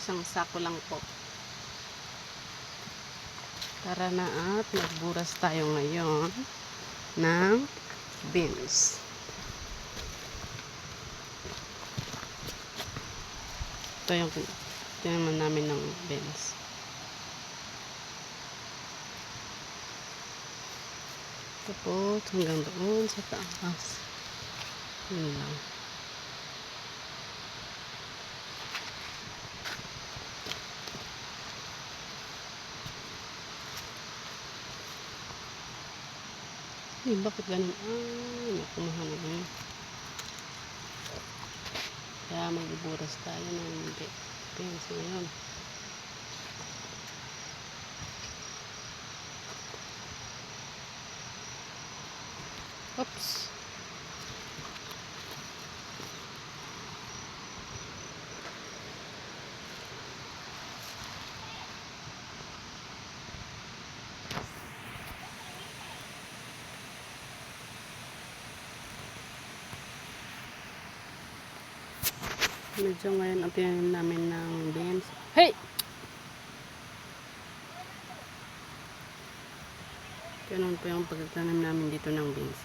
Isang sako lang po. Tara na at magburas tayo ngayon ng beans. Ito yung tinaman namin ng beans. Tapos hanggang doon sa taas. Yun lang. Bakit ganun? Nakumahan na yun. Kaya magbuburas tayo ng beans ngayon. Oops! Medyo ngayon ang tinanim namin ng beans. Hey! Ganun po yung pagtanim namin dito ng beans.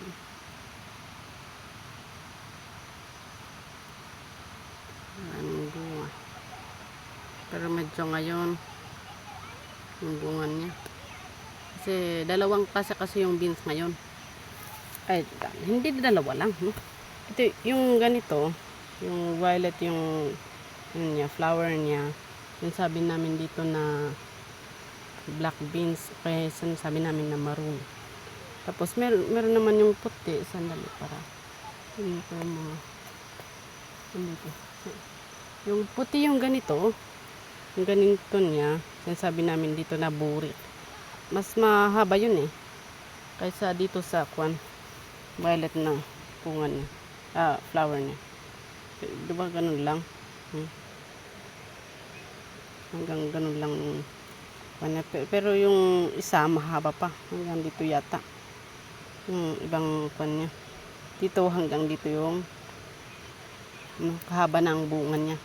Maraming bunga. Pero medyo ngayon yung bunga niya. Kasi dalawang klase kasi yung beans ngayon. Ay, hindi dalawa lang. No? Ito yung ganito. Yung violet yung niya, flower niya. Yung sabi namin dito na black beans. Kaya sabi namin na maroon. Tapos meron naman yung puti. Sandali para. Hindi ko yung mga dito. Yung puti yung ganito. Yung ganito niya. Yung sabi namin dito na burik. Mas mahaba yun eh. Kaysa dito sa kwan. Violet na bunga niya. Flower niya. Diba ganun lang? Hanggang ganun lang. Pero yung isa mahaba pa. Hanggang dito yata. Yung ibang kwan niya. Dito hanggang dito yung kahaba ng bunga niya.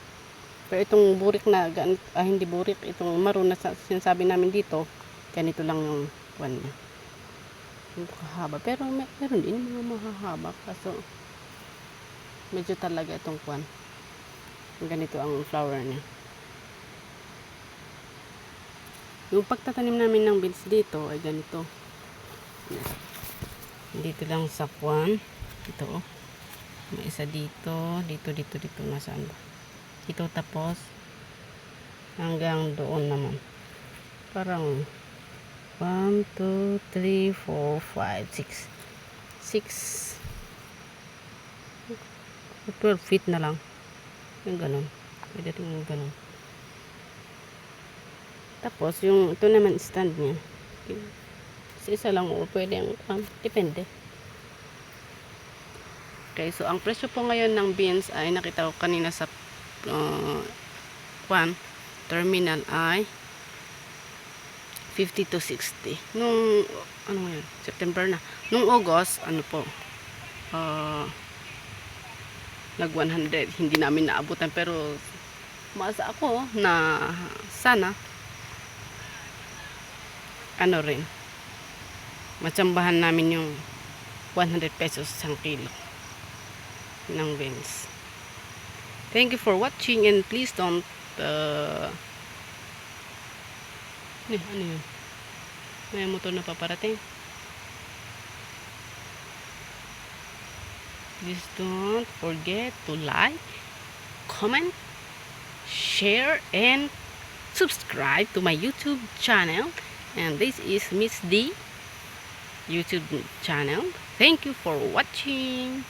Pero itong burik na, hindi burik, itong maroon na sinasabi namin dito, ganito lang yung kwan niya. Yung kahaba. Pero meron din mga mahahaba. Kaso medyo talaga itong kwan. Ganito ang flower niya. Yung pagtatanim namin ng beans dito ay ganito. Dito lang sa kwan. Ito. May isa dito. Dito. Nasaan ba? Dito tapos hanggang doon naman. Parang 1, 2, 3, 4, 5, 6 12 feet na lang. Yung ganun. Pwede rin yung ganun. Tapos, yung ito naman stand niya. Isa lang o pwede yung depende. Okay, so ang presyo po ngayon ng beans ay nakita ko kanina sa terminal ay 50 to 60. Nung September na. Nung August, nag 100. Hindi namin naabutan pero maasa ako na sana rin matsambahan namin yung 100 pesos isang kilo ng beans. Thank you for watching and please don't ano yun? May motor na paparating. Please don't forget to like, comment, share, and subscribe to my YouTube channel. And this is Miss D YouTube channel. Thank you for watching.